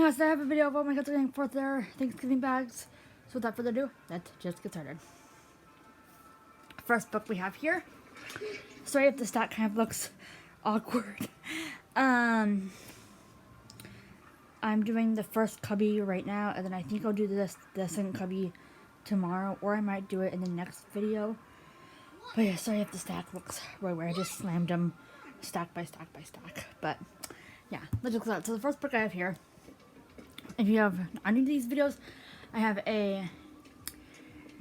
So I have a video of what my kids are getting for their Thanksgiving bags. So without further ado, let's just get started. First book we have here. Sorry if the stack kind of looks awkward. I'm doing the first cubby right now, and then I think I'll do the second cubby tomorrow, or I might do it in the next video. But yeah, sorry if the stack looks right where I just slammed them stack by stack by stack. But yeah, let's just start. So the first book I have here, if you have any of these videos, I have a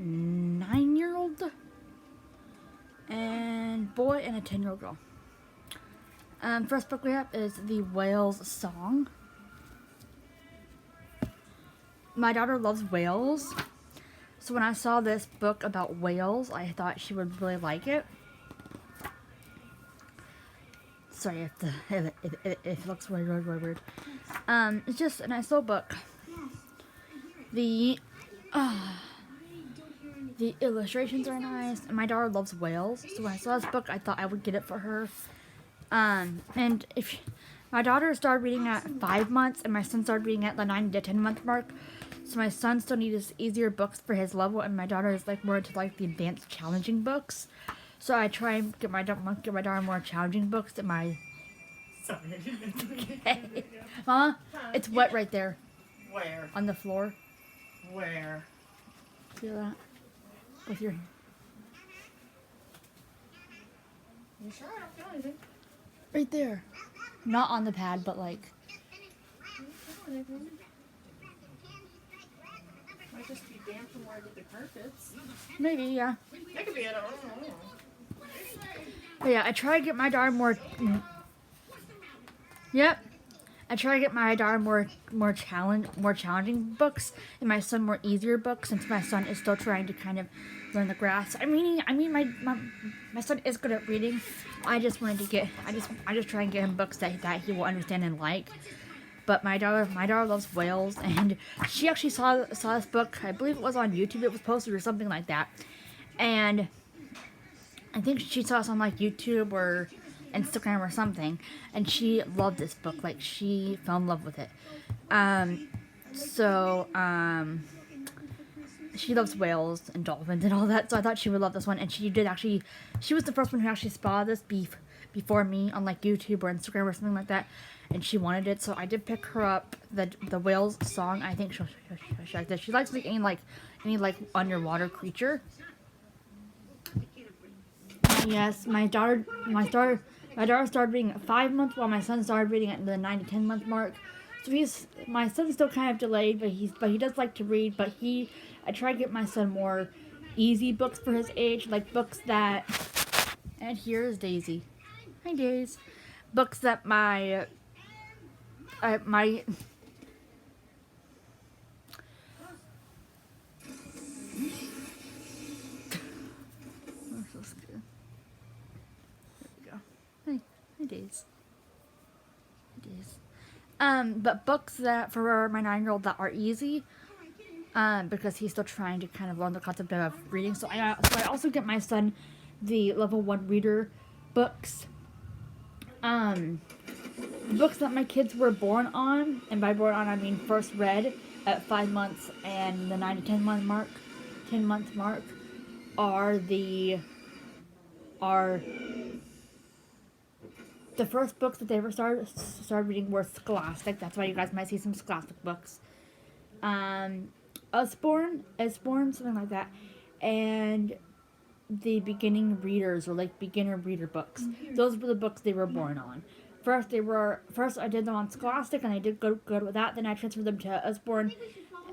9-year-old and boy and a 10-year-old girl. First book we have is The Whale's Song. My daughter loves whales, so when I saw this book about whales, I thought she would really like it. Sorry if it looks really weird. It's just a nice little book. The illustrations are nice, and my daughter loves whales, so when I saw this book, I thought I would get it for her. And if my daughter started reading at 5 months, and my son started reading at the 9 to 10 month mark, so my son still needs easier books for his level, and my daughter is like more into like the advanced, challenging books. So I try and get my daughter more challenging books than my. Sorry. Okay. Huh? It's wet right there. Where? On the floor. Where? Feel that? With your. You sure? I don't feel anything. Right there. Not on the pad, but like. Might just be damp from where I did the carpets. Maybe, yeah. That could be it. I don't know. But yeah, I try to get my daughter more. Yep. I try to get my daughter more challenging books, and my son more easier books, since my son is still trying to kind of learn the graphs. My son is good at reading. I just wanted to get I just try and get him books that he will understand and like. But my daughter loves whales, and she actually saw this book. I believe it was on YouTube. It was posted or something like that, and I think she saw us on like YouTube or Instagram or something, and she loved this book. Like, she fell in love with it. She loves whales and dolphins and all that, so I thought she would love this one. And she was the first one who actually saw this before me on like YouTube or Instagram or something like that, and she wanted it, so I did pick her up the Whale's Song. I think she'll like this. She likes any underwater creature. Yes, my daughter started reading at 5 months, while my son started reading at the 9 to 10 month mark. So my son's still kind of delayed, but he does like to read. But I try to get my son more easy books for his age, like books that. And here's Daisy. Hi, Daisy. Books that my. Hi, Days. But books that for my 9-year-old that are easy, because he's still trying to kind of learn the concept of reading. So I also get my son the level 1 reader books. Books that my kids were born on, and by born on I mean first read at 5 months and the 9 to 10 month mark, are the first books that they ever started reading were Scholastic. That's why you guys might see some Scholastic books. Usborne, something like that, and the beginning readers, or like beginner reader books. Those were the books they were born on. First I did them on Scholastic, and I did good with that. Then I transferred them to Usborne,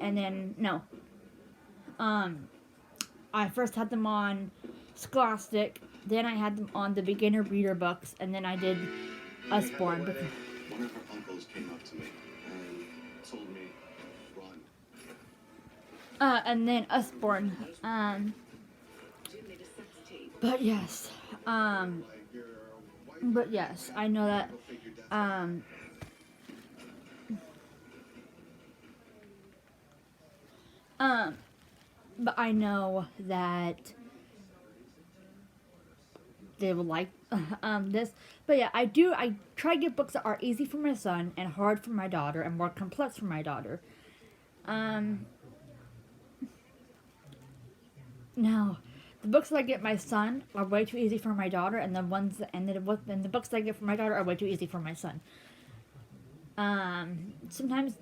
and then I first had them on Scholastic. Then I had them on the beginner reader books, and then I did Usborne. One of her uncles came up to me and told me, run. And then Usborne. But yes. I know that. But I know that they would like this. But yeah, I try to get books that are easy for my son and hard for my daughter and more complex for my daughter. Now, the books that I get my son are way too easy for my daughter, and the books that I get for my daughter are way too easy for my son. Sometimes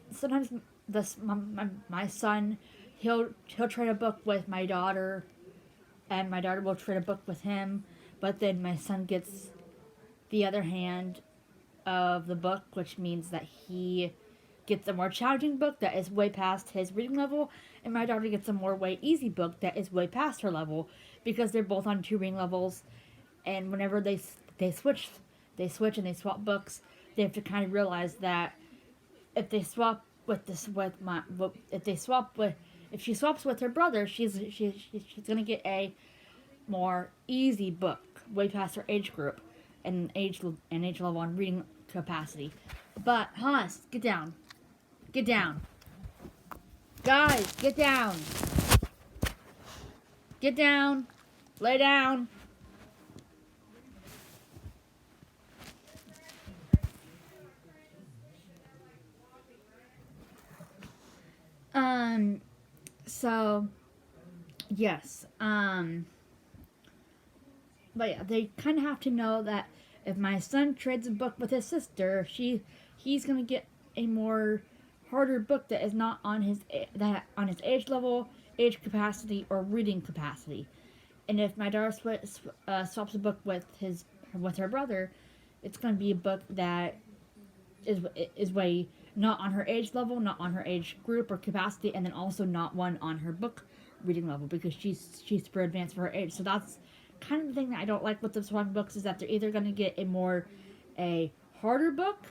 my son, he'll trade a book with my daughter, and my daughter will trade a book with him, but then my son gets the other hand of the book, which means that he gets a more challenging book that is way past his reading level, and my daughter gets a more way easy book that is way past her level, because they're both on 2 reading levels, and whenever they switch and they swap books, they have to kind of realize that if they swap with this with my if she swaps with her brother, she's gonna get a more easy book way past her age group and age level and reading capacity. But Hans, get down. Get down. Guys, get down. Get down. Lay down. So, yes. But yeah, they kind of have to know that if my son trades a book with his sister, he's gonna get a more harder book that is not on his age level, age capacity, or reading capacity. And if my daughter swaps a book with her brother, it's gonna be a book that is way not on her age level, not on her age group or capacity, and then also not one on her book reading level, because she's super advanced for her age. So that's kind of the thing that I don't like with the swapping books, is that they're either going to get a harder book,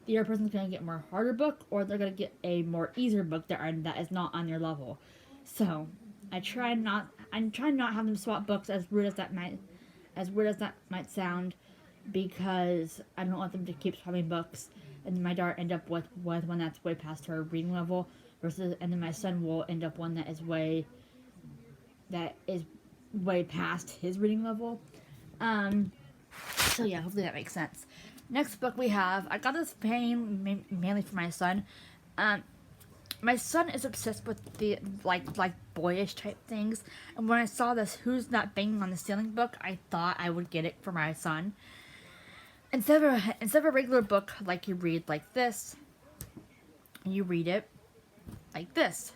the other person's going to get a more harder book, or they're going to get a more easier book that is not on their level. So I'm trying not to have them swap books, as weird as that might sound, because I don't want them to keep swapping books and my daughter end up with one that's way past her reading level, and then my son will end up one that is way past his reading level. So yeah, hopefully that makes sense. Next book we have, I got this mainly for my son. My son is obsessed with the like boyish type things, and when I saw this Who's Not Banging on the Ceiling book, I thought I would get it for my son. Instead of a regular book like you read like this, you read it like this.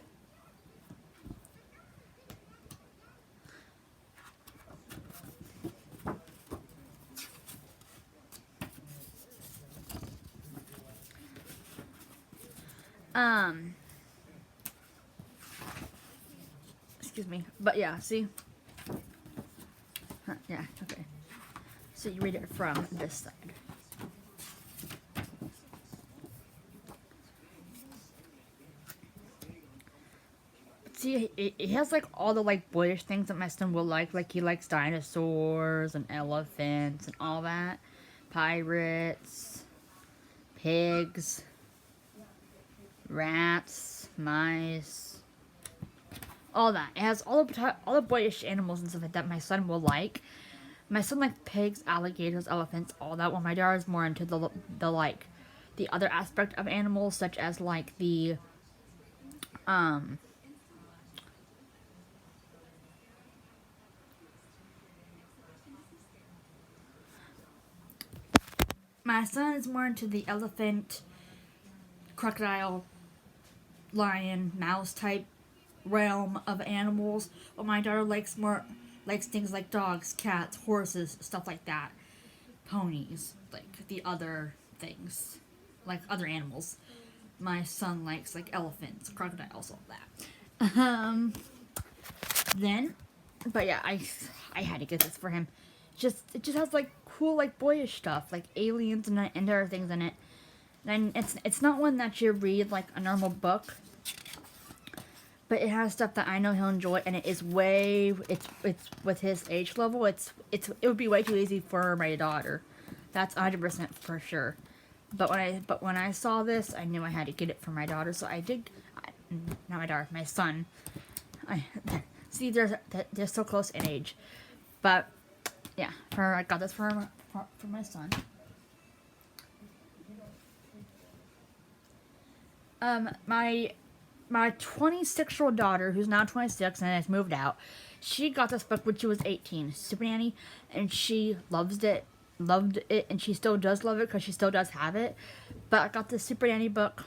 Excuse me, but yeah, see? Yeah, okay. So you read it from this side. See, it has like all the like boyish things that my son will like. Like he likes dinosaurs and elephants and all that. Pirates, pigs, rats, mice, all that. It has all the boyish animals and stuff like that my son will like. My son likes pigs, alligators, elephants, all that. While my daughter is more into the other aspect of animals, such as like the my son is more into the elephant, crocodile, lion, mouse type realm of animals, while my daughter likes things like dogs, cats, horses, stuff like that, ponies, like the other things, like other animals. My son likes like elephants, crocodiles, all that. But yeah, I had to get this for him. It just has like cool like boyish stuff, like aliens and other things in it. And it's not one that you read like a normal book, but it has stuff that I know he'll enjoy, and it's with his age level. It would be way too easy for my daughter. That's 100% for sure. But when I saw this, I knew I had to get it for my daughter, so I did. Not my daughter, my son. See, they're so close in age, but Yeah, I got this for my son. My 26-year-old daughter, who's now 26 and has moved out, she got this book when she was 18, Super Nanny, and she loved it, and she still does love it because she still does have it. But I got this Super Nanny book.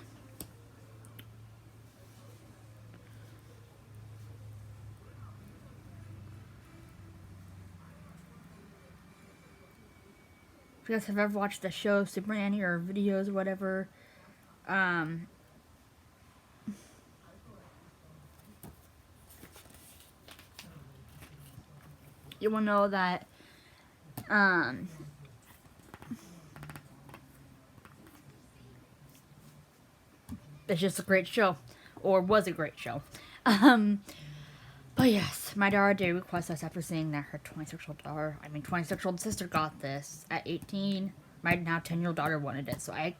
If you guys have ever watched the show Super Nanny or videos or whatever, you will know that it's just a great show, or was a great show. But yes, my daughter did request this after seeing that her 26-year-old sister got this at 18. My now 10-year-old daughter wanted it, so I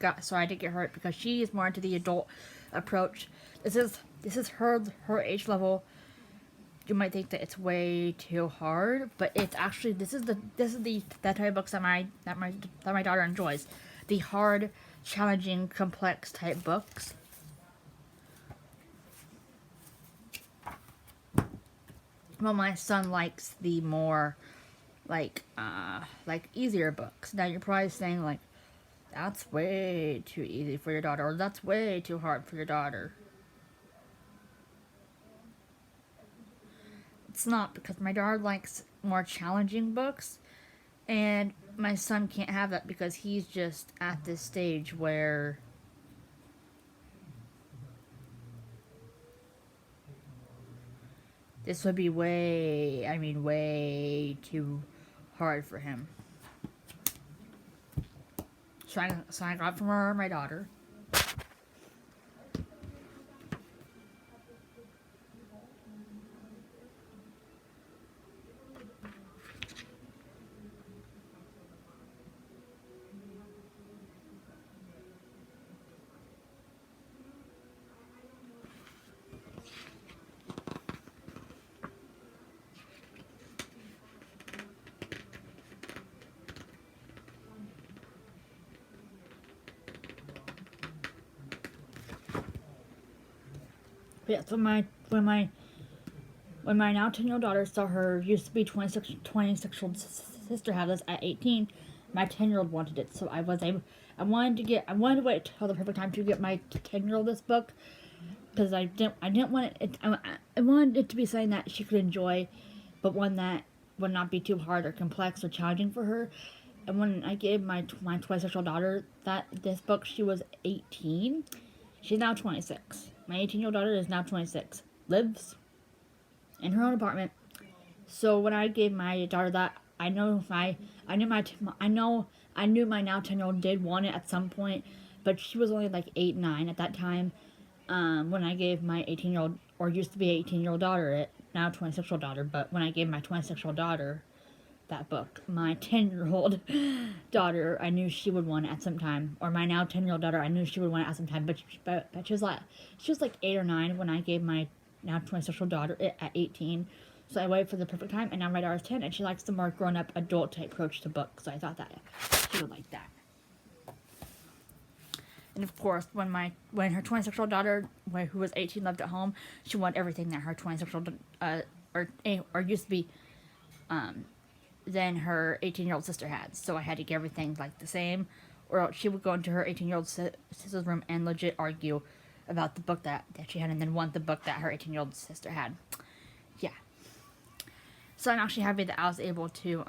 did get her it because she is more into the adult approach. This is her age level. You might think that it's way too hard, but it's actually this is the that type of books that my daughter enjoys. The hard, challenging, complex type books. Well, my son likes the more like easier books. Now you're probably saying like, that's way too easy for your daughter, or that's way too hard for your daughter. It's not, because my daughter likes more challenging books, and my son can't have that because he's just at this stage where this would be way too hard for him. So I got from her, my daughter. Yeah, so when my now 10-year-old daughter saw her used to be 26-year-old sister have this at 18, my 10-year-old wanted it, so I wanted to wait till the perfect time to get my 10-year-old this book, because I didn't want it. I wanted it to be something that she could enjoy, but one that would not be too hard or complex or challenging for her. And when I gave my 26-year-old daughter this book, she was 18. She's now 26. My 18-year-old daughter is now 26. Lives in her own apartment. So when I gave my daughter that, I knew my now 10-year-old did want it at some point, but she was only like 8, 9 at that time. When I gave my 18-year-old, or used to be 18-year-old daughter it, now 26-year-old daughter, but when I gave my 26-year-old daughter that book, my 10-year-old daughter, I knew she would want it at some time, or my now 10-year-old daughter, I knew she would want it at some time, but she was like 8 or 9 when I gave my now 26-year-old daughter it at 18, so I waited for the perfect time, and now my daughter's 10, and she likes the more grown-up, adult type approach to books, so I thought that she would like that. And of course, when her 26-year-old daughter, who was 18, lived at home, she wanted everything that her 26-year-old or used to be than her 18-year-old sister had. So I had to get everything like the same, or else she would go into her 18-year-old sister's room and legit argue about the book that she had, and then want the book that her 18-year-old sister had. Yeah. So I'm actually happy that I was able to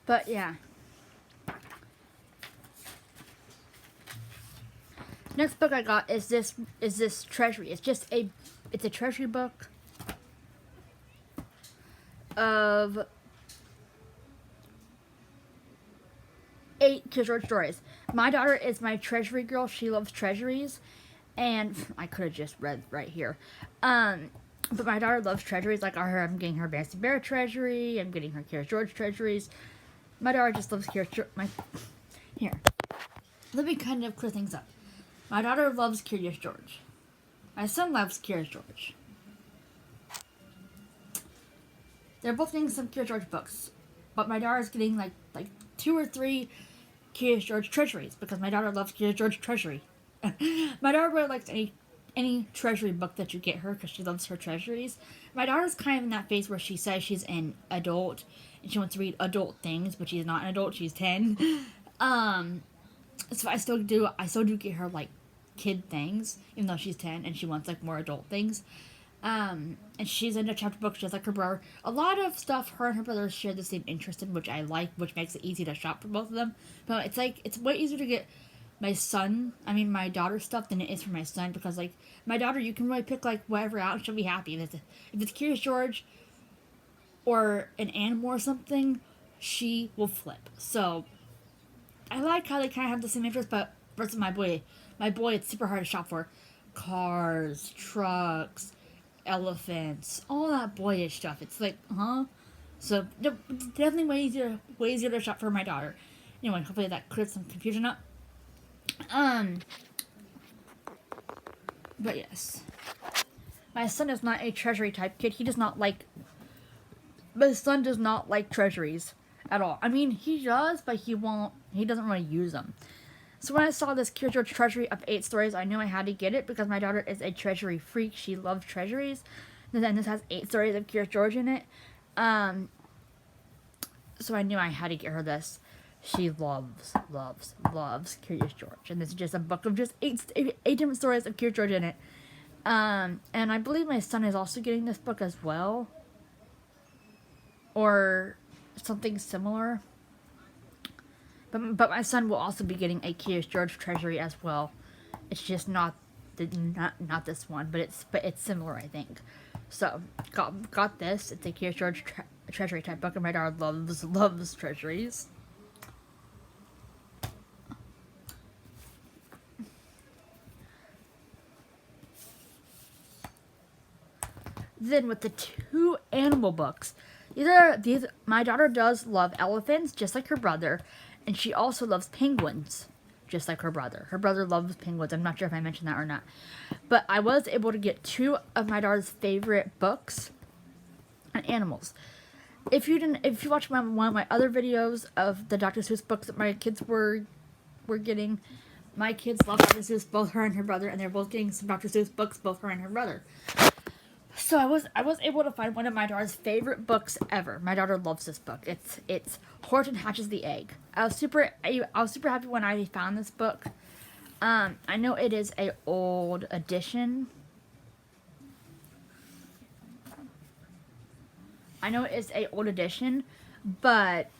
but yeah. Next book I got is this treasury. It's a treasury book of 8 short stories. My daughter is my treasury girl. She loves treasuries, And I could have just read right here. But my daughter loves treasuries. Like I'm getting her Fancy Bear treasury. I'm getting her Curious George treasuries. My daughter just loves Curious George. Here. Let me kind of clear things up. My daughter loves Curious George. My son loves Curious George. They're both getting some Curious George books. But my daughter's getting like 2 or 3 Curious George treasuries because my daughter loves Curious George treasury. My daughter really likes any treasury book that you get her because she loves her treasuries. My daughter's kind of in that phase where she says she's an adult and she wants to read adult things, but she's not an adult. She's 10. So I still do get her like kid things, even though she's 10 and she wants like more adult things. And she's into chapter books just like her brother. A lot of stuff her and her brother share the same interest in, which I like, which makes it easy to shop for both of them. But it's way easier to get my daughter's stuff than it is for my son, because like my daughter, you can really pick like whatever out and she'll be happy. If it's Curious George or an animal or something, she will flip. So I like how they kind of have the same interest, but versus my boy, it's super hard to shop for. Cars, trucks, elephants, all that boyish stuff. It's like, huh? So definitely way easier to shop for my daughter. Anyway, hopefully that cleared some confusion up. But yes, my son is not a treasury type kid. My son does not like treasuries at all. I mean, he does, but he doesn't really use them. So when I saw this Curious George treasury of 8 stories, I knew I had to get it because my daughter is a treasury freak. She loves treasuries. And then this has 8 stories of Curious George in it. So I knew I had to get her this. She loves Curious George. And this is just a book of just 8 different stories of Curious George in it. And I believe my son is also getting this book as well. Or something similar. But my son will also be getting a Curious George treasury as well. It's just not this one, but it's similar, I think. So got this. It's a Curious George treasury type book, and my daughter loves treasuries. Then with the 2 animal books, my daughter does love elephants just like her brother, and she also loves penguins just like her brother. Her brother loves penguins. I'm not sure if I mentioned that or not, but I was able to get 2 of my daughter's favorite books on animals. If you watched one of my other videos of the Dr. Seuss books that my kids were getting, my kids love Dr. Seuss, both her and her brother, and they're both getting some Dr. Seuss books, both her and her brother. So I was able to find one of my daughter's favorite books ever. My daughter loves this book. It's Horton Hatches the Egg. I was super happy when I found this book. I know it is a old edition. But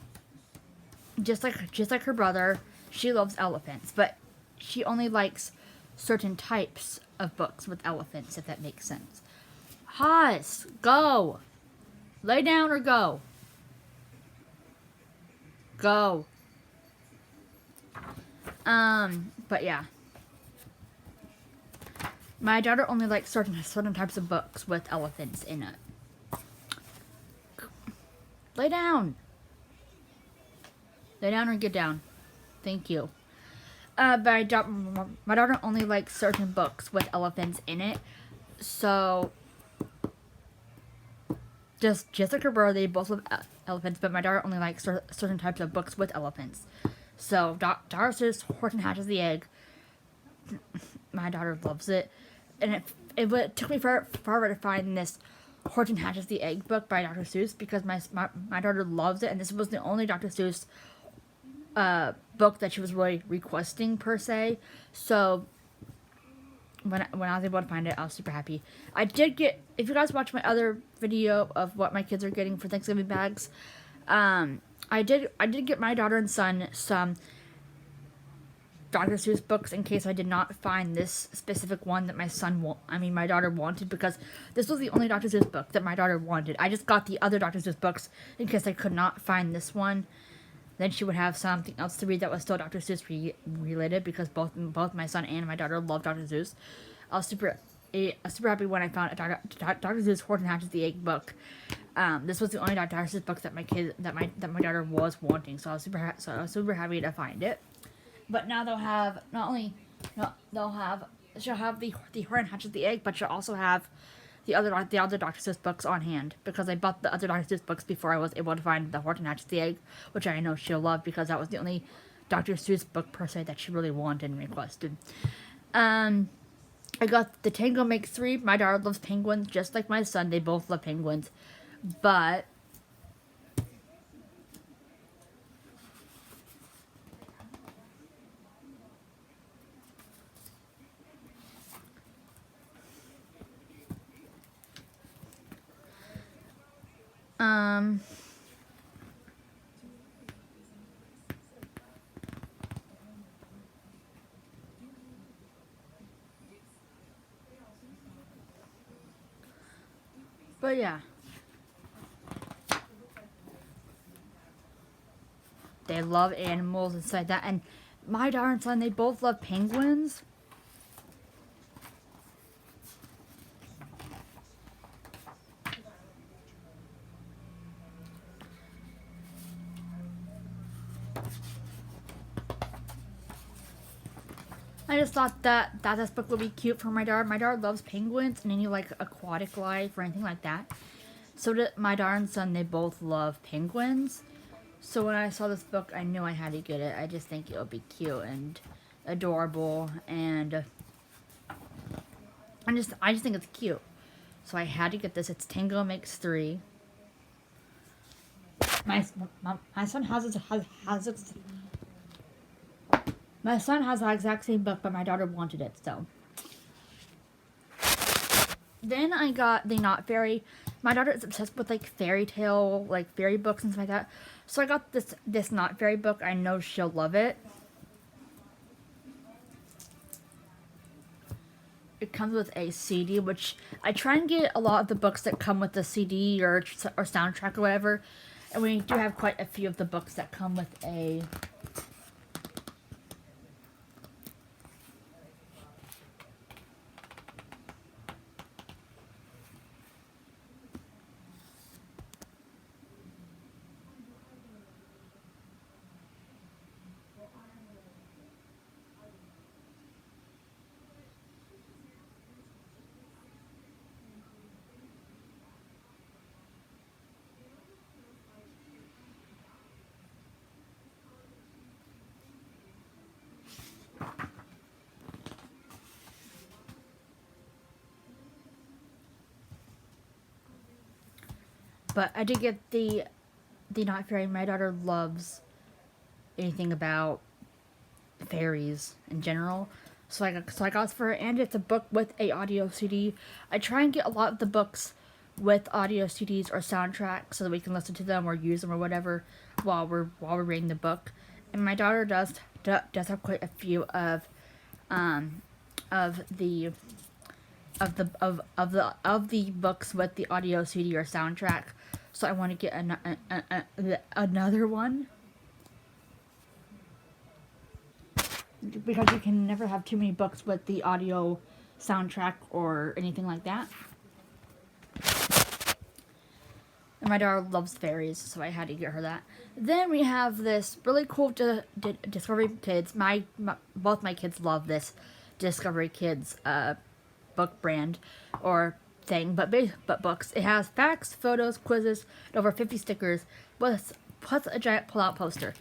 just like her brother, she loves elephants, but she only likes certain types of books with elephants, if that makes sense. Haas, go. Lay down or go. Go. But yeah. My daughter only likes certain types of books with elephants in it. Lay down. Lay down or get down. Thank you. But my daughter only likes certain books with elephants in it. So just like her brother, they both love elephants, but my daughter only likes certain types of books with elephants. So Dr. Seuss, Horton Hatches the Egg. My daughter loves it, and it took me forever to find this Horton Hatches the Egg book by Dr. Seuss because my daughter loves it, and this was the only Dr. Seuss book that she was really requesting per se. So when I was able to find it, I was super happy. I did get, if you guys watch my other video of what my kids are getting for Thanksgiving bags, I did get my daughter and son some Dr. Seuss books in case I did not find this specific one that my daughter wanted, because this was the only Dr. Seuss book that my daughter wanted. I just got the other Dr. Seuss books in case I could not find this one. Then she would have something else to read that was still Dr. Seuss related, because both my son and my daughter love Dr. Seuss. I was super happy when I found a Dr. Seuss Horton Hatches the Egg book. This was the only Dr. Seuss book that my daughter was wanting, so I was super happy to find it. But now they'll have she'll have the Horton Hatches the Egg, but she'll also have the other Dr. Seuss books on hand, because I bought the other Dr. Seuss books before I was able to find the Horton Hatches the Egg, which I know she'll love because that was the only Dr. Seuss book per se that she really wanted and requested. I got the Tango Makes 3. My daughter loves penguins, just like my son. They both love penguins. But yeah. They love animals and stuff like that. And my daughter and son, they both love penguins. I just thought that this book would be cute for my daughter. My daughter loves penguins and any like aquatic life or anything like that. So did my daughter and son. They both love penguins. So when I saw this book, I knew I had to get it. I just think it would be cute and adorable, and I just think it's cute. So I had to get this. It's Tango Makes 3. My son has my son has the exact same book, but my daughter wanted it, so. Then I got the Not Fairy. My daughter is obsessed with like fairy tale, like fairy books and stuff like that. So I got this Not Fairy book. I know she'll love it. It comes with a CD, which I try and get a lot of the books that come with the CD or soundtrack or whatever. And we do have quite a few of the books that come with a But I did get the Not Fairy. My daughter loves anything about fairies in general. So I got this for her, and it's a book with a audio CD. I try and get a lot of the books with audio CDs or soundtracks so that we can listen to them or use them or whatever while we're reading the book. And my daughter does have quite a few of the books with the audio CD or soundtrack. So I want to get another one, because you can never have too many books with the audio soundtrack or anything like that. And my daughter loves fairies, so I had to get her that. Then we have this really cool Discovery Kids. Both my kids love this Discovery Kids book brand or thing, but books. It has facts, photos, quizzes, and over 50 stickers, plus a giant pull-out poster.